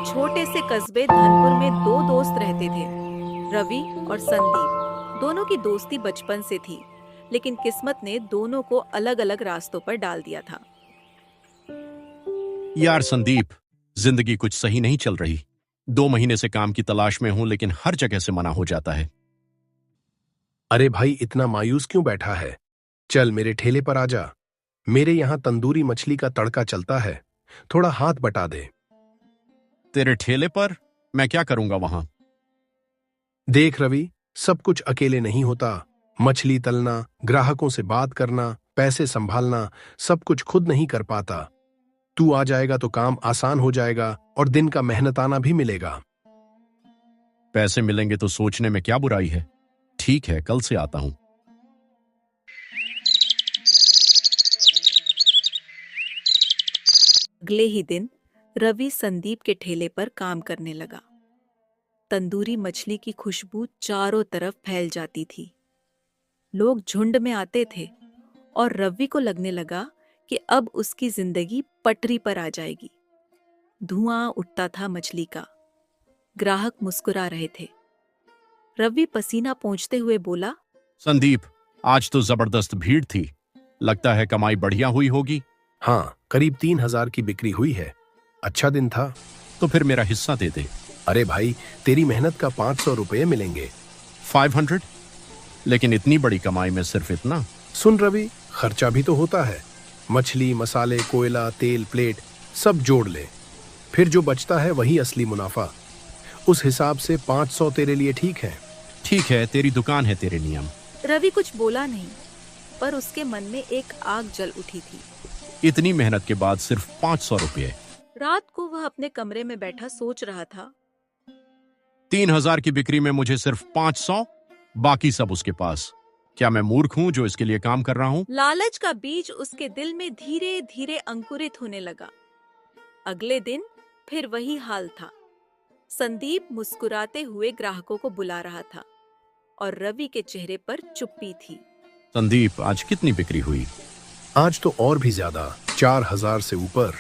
छोटे से कस्बे धनपुर में दो दोस्त रहते थे, रवि और संदीप। दोनों की दोस्ती बचपन से थी, लेकिन किस्मत ने दोनों को अलग-अलग रास्तों पर डाल दिया था। यार संदीप, जिंदगी कुछ सही नहीं चल रही। 2 महीने से काम की तलाश में हूं, लेकिन हर जगह से मना हो जाता है। अरे भाई, इतना मायूस क्यों बैठा है? चल मेरे ठेले पर आ जा। मेरे यहाँ तंदूरी मछली का तड़का चलता है, थोड़ा हाथ बटा दे। तेरे ठेले पर? मैं क्या करूंगा वहां? देख रवि, सब कुछ अकेले नहीं होता। मछली तलना, ग्राहकों से बात करना, पैसे संभालना, सब कुछ खुद नहीं कर पाता। तू आ जाएगा तो काम आसान हो जाएगा और दिन का मेहनताना भी मिलेगा। पैसे मिलेंगे तो सोचने में क्या बुराई है। ठीक है, कल से आता हूं। अगले ही दिन रवि संदीप के ठेले पर काम करने लगा। तंदूरी मछली की खुशबू चारों तरफ फैल जाती थी। लोग झुंड में आते थे और रवि को लगने लगा कि अब उसकी जिंदगी पटरी पर आ जाएगी। धुआं उठता था मछली का। ग्राहक मुस्कुरा रहे थे। रवि पसीना पोंछते हुए बोला, संदीप, आज तो जबरदस्त भीड़ थी। लगता है कमाई बढ़िया हुई होगी। हाँ, करीब 3,000 की बिक्री हुई है। अच्छा दिन था। तो फिर मेरा हिस्सा दे दे। अरे भाई, तेरी मेहनत का 500 रुपये मिलेंगे। 500? लेकिन इतनी बड़ी कमाई में सिर्फ इतना? सुन रवि, खर्चा भी तो होता है। मछली, मसाले, कोयला, तेल, प्लेट सब जोड़ ले, फिर जो बचता है वही असली मुनाफा। उस हिसाब से 500 तेरे लिए ठीक है। ठीक है, तेरी दुकान है, तेरे नियम। रवि कुछ बोला नहीं, पर उसके मन में एक आग जल उठी थी। इतनी मेहनत के बाद सिर्फ 500 रुपये। रात को वह अपने कमरे में बैठा सोच रहा था। 3,000 की बिक्री में मुझे सिर्फ 500, बाकी सब उसके पास। क्या मैं मूर्ख हूं जो इसके लिए काम कर रहा हूं? लालच का बीज उसके दिल में धीरे धीरे अंकुरित होने लगा। अगले दिन फिर वही हाल था। संदीप मुस्कुराते हुए ग्राहकों को बुला रहा था और रवि के चेहरे पर चुप्पी थी। संदीप, आज कितनी बिक्री हुई? आज तो और भी ज्यादा, 4,000 से ऊपर।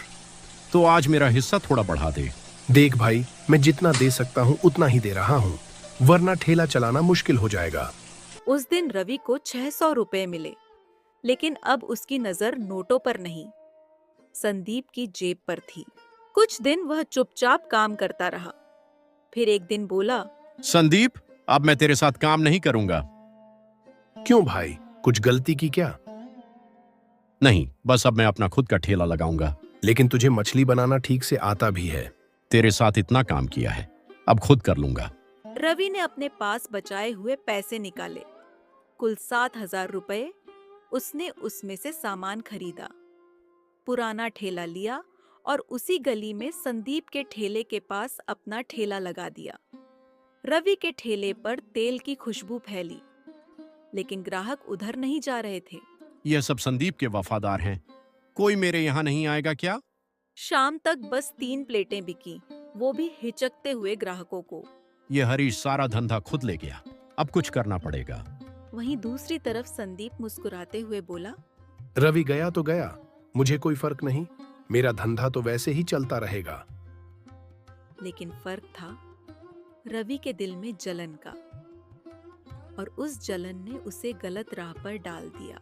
तो आज मेरा हिस्सा थोड़ा बढ़ा दे। देख भाई, मैं जितना दे सकता हूँ उतना ही दे रहा हूँ, वरना ठेला चलाना मुश्किल हो जाएगा। उस दिन रवि को 600 रुपए मिले, लेकिन अब उसकी नजर नोटों पर नहीं, संदीप की जेब पर थी। कुछ दिन वह चुपचाप काम करता रहा। फिर एक दिन बोला, संदीप, अब मैं तेरे साथ काम नहीं करूंगा। क्यों भाई, कुछ गलती की क्या? नहीं, बस अब मैं अपना खुद का ठेला लगाऊंगा। लेकिन तुझे मछली बनाना ठीक से आता भी है। तेरे साथ इतना काम किया है, अब खुद कर लूंगा। रवि ने अपने पास बचाए हुए पैसे निकाले। कुल 7,000 रुपए उसने उसमें से सामान खरीदा, पुराना ठेला लिया और उसी गली में संदीप के ठेले के पास अपना ठेला लगा दिया। रवि के ठेले पर तेल की खुशबू फैली, लेकिन ग्राहक उधर नहीं जा रहे थे। यह सब संदीप के वफादार हैं। कोई मेरे यहाँ नहीं आएगा क्या? शाम तक बस 3 प्लेटें बिकी, वो भी हिचकते हुए ग्राहकों को। यह हरीश सारा धंधा खुद ले गया। अब कुछ करना पड़ेगा। वहीं दूसरी तरफ संदीप मुस्कुराते हुए बोला, रवि गया तो गया, मुझे कोई फर्क नहीं। मेरा धंधा तो वैसे ही चलता रहेगा। लेकिन फर्क था रवि के दिल में जलन का, और उस जलन ने उसे गलत राह पर डाल दिया।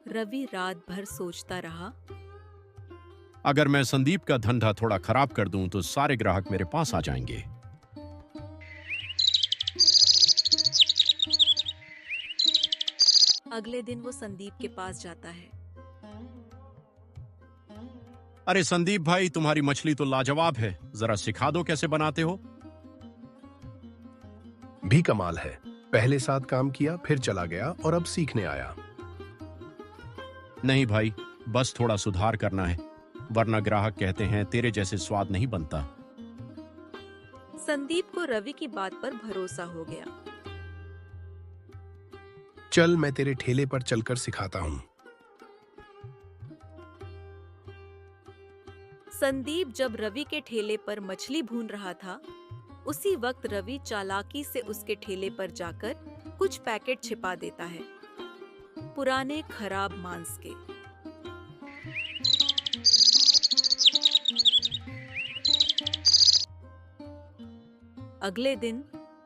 रवि रात भर सोचता रहा, अगर मैं संदीप का धंधा थोड़ा खराब कर दूं तो सारे ग्राहक मेरे पास आ जाएंगे। अगले दिन वो संदीप के पास जाता है। अरे संदीप भाई, तुम्हारी मछली तो लाजवाब है। जरा सिखा दो कैसे बनाते हो। भी कमाल है, पहले साथ काम किया, फिर चला गया और अब सीखने आया। नहीं भाई, बस थोड़ा सुधार करना है, वरना ग्राहक कहते हैं तेरे जैसे स्वाद नहीं बनता। संदीप को रवि की बात पर भरोसा हो गया। चल मैं तेरे ठेले पर चलकर सिखाता हूँ। संदीप जब रवि के ठेले पर मछली भून रहा था, उसी वक्त रवि चालाकी से उसके ठेले पर जाकर कुछ पैकेट छिपा देता है, पुराने खराब मांस के। अगले दिन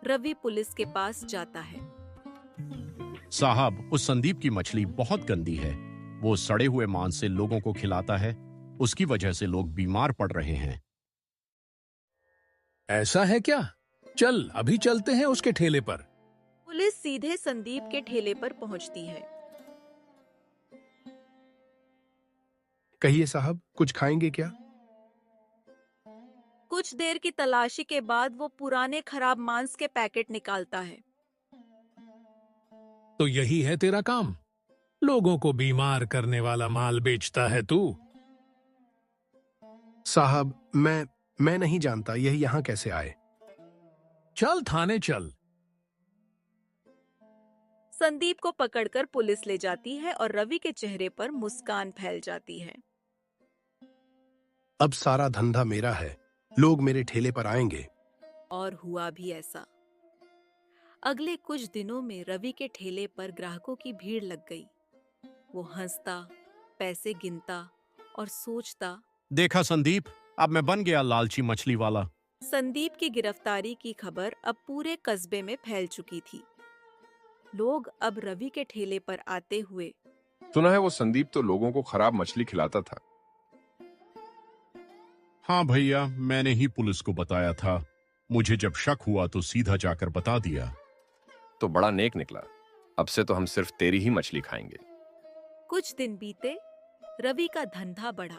रवि पुलिस के पास जाता है। साहब, उस संदीप की मछली बहुत गंदी है। वो सड़े हुए मांस से लोगों को खिलाता है। उसकी वजह से लोग बीमार पड़ रहे हैं। ऐसा है क्या? चल अभी चलते हैं उसके ठेले पर। पुलिस सीधे संदीप के ठेले पर पहुंचती है। कहिए साहब, कुछ खाएंगे क्या? कुछ देर की तलाशी के बाद वो पुराने खराब मांस के पैकेट निकालता है। तो यही है तेरा काम? लोगों को बीमार करने वाला माल बेचता है तू? साहब, मैं नहीं जानता यह यहां कैसे आए। चल थाने चल। संदीप को पकड़कर पुलिस ले जाती है और रवि के चेहरे पर मुस्कान फैल जाती है। अब सारा धंधा मेरा है, लोग मेरे ठेले पर आएंगे। और हुआ भी ऐसा। अगले कुछ दिनों में रवि के ठेले पर ग्राहकों की भीड़ लग गई। वो हंसता, पैसे गिनता और सोचता। देखा संदीप, अब मैं बन गया लालची मछली वाला। संदीप की गिरफ्तारी की खबर अब पूरे कस्बे में फैल चुकी थी। लोग अब रवि के ठेले पर आते हुए, सुना है वो संदीप तो लोगों को खराब मछली खिलाता था। हाँ भैया, मैंने ही पुलिस को बताया था। मुझे जब शक हुआ तो सीधा जाकर बता दिया। तो बड़ा नेक निकला। अब से तो हम सिर्फ तेरी ही मछली खाएंगे। कुछ दिन बीते, रवि का धंधा बढ़ा,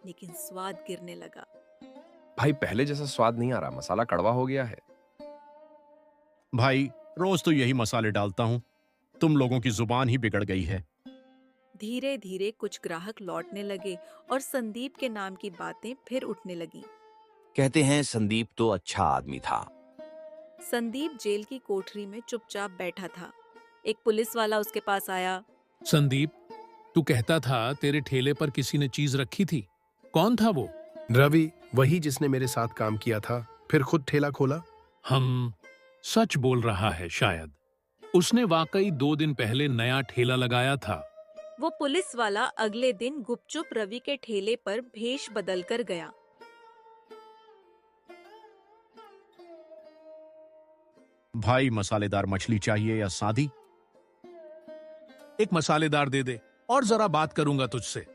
लेकिन स्वाद गिरने लगा। भाई पहले जैसा स्वाद नहीं आ रहा, मसाला कड़वा हो गया है। भाई, रोज तो यही मसाले डालता हूँ। तुम लोगों की जुबान ही बिगड़ गई है। धीरे धीरे कुछ ग्राहक लौटने लगे और संदीप के नाम की बातें फिर उठने लगी। कहते हैं संदीप तो अच्छा आदमी था। संदीप जेल की कोठरी में चुपचाप बैठा था। एक पुलिस वाला उसके पास आया। संदीप, तू कहता था तेरे ठेले पर किसी ने चीज रखी थी। कौन था वो? रवि, वही जिसने मेरे साथ काम किया था, फिर खुद ठेला खोला। हम सच बोल रहा है शायद। उसने वाकई 2 दिन पहले नया ठेला लगाया था। वो पुलिस वाला अगले दिन गुपचुप रवि के ठेले पर भेष बदल कर गया। भाई, मसालेदार मछली चाहिए या सादी? एक मसालेदार दे दे और जरा बात करूंगा तुझसे।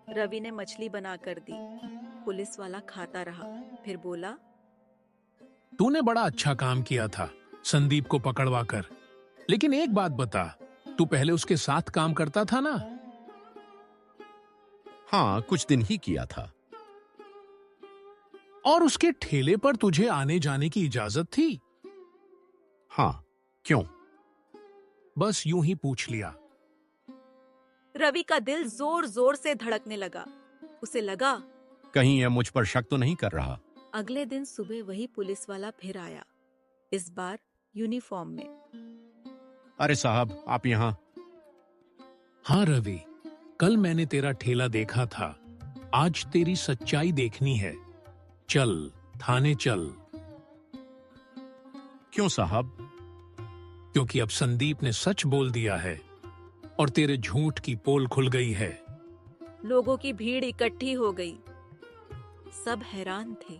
रवि ने मछली बनाकर दी। पुलिस वाला खाता रहा, फिर बोला, तूने बड़ा अच्छा काम किया था संदीप को पकड़वा कर। लेकिन एक बात बता, तू पहले उसके साथ काम करता था ना? हाँ, कुछ दिन ही किया था। और उसके ठेले पर तुझे आने जाने की इजाजत थी? हाँ, क्यों? बस यूं ही पूछ लिया। रवि का दिल जोर जोर से धड़कने लगा। उसे लगा कहीं यह मुझ पर शक तो नहीं कर रहा। अगले दिन सुबह वही पुलिस वाला फिर आया, इस बार यूनिफॉर्म में। अरे साहब, आप यहाँ? हाँ रवि, कल मैंने तेरा ठेला देखा था। आज तेरी सच्चाई देखनी है। चल थाने चल। क्यों साहब? क्योंकि अब संदीप ने सच बोल दिया है और तेरे झूठ की पोल खुल गई है। लोगों की भीड़ इकट्ठी हो गई। सब हैरान थे।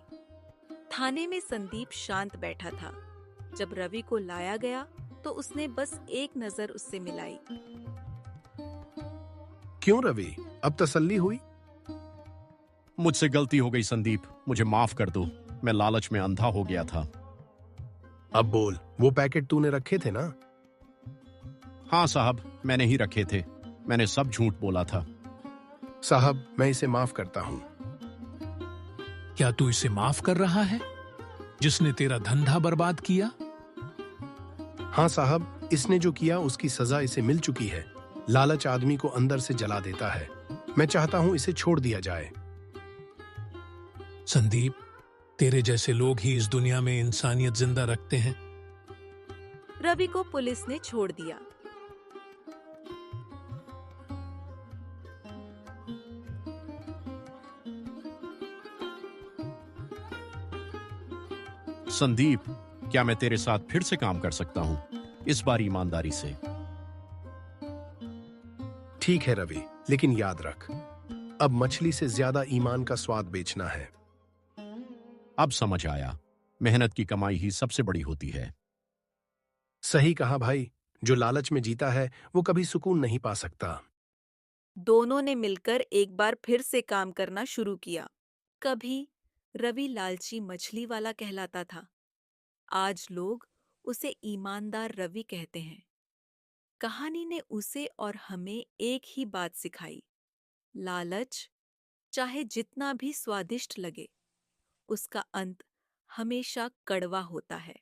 थाने में संदीप शांत बैठा था। जब रवि को लाया गया तो उसने बस एक नजर उससे मिलाई। क्यों रवि, अब तसल्ली हुई? मुझसे गलती हो गई संदीप, मुझे माफ कर दो। मैं लालच में अंधा हो गया था। अब बोल, वो पैकेट तूने रखे थे ना? हाँ साहब, मैंने ही रखे थे। मैंने सब झूठ बोला था। साहब, मैं इसे माफ करता हूं। क्या तू इसे माफ कर रहा है, जिसने तेरा धंधा बर्बाद किया? हाँ साहब, इसने जो किया उसकी सजा इसे मिल चुकी है। लालच आदमी को अंदर से जला देता है। मैं चाहता हूं इसे छोड़ दिया जाए। संदीप, तेरे जैसे लोग ही इस दुनिया में इंसानियत जिंदा रखते हैं। रवि को पुलिस ने छोड़ दिया। संदीप, क्या मैं तेरे साथ फिर से काम कर सकता हूँ, इस बार ईमानदारी से? ठीक है रवि, लेकिन याद रख, अब मछली से ज्यादा ईमान का स्वाद बेचना है। अब समझ आया। मेहनत की कमाई ही सबसे बड़ी होती है। सही कहा भाई। जो लालच में जीता है वो कभी सुकून नहीं पा सकता। दोनों ने मिलकर एक बार फिर से काम करना शुरू किया। कभी रवि लालची मछली वाला कहलाता था। आज लोग उसे ईमानदार रवि कहते हैं। कहानी ने उसे और हमें एक ही बात सिखाई। लालच चाहे जितना भी स्वादिष्ट लगे, उसका अंत हमेशा कड़वा होता है।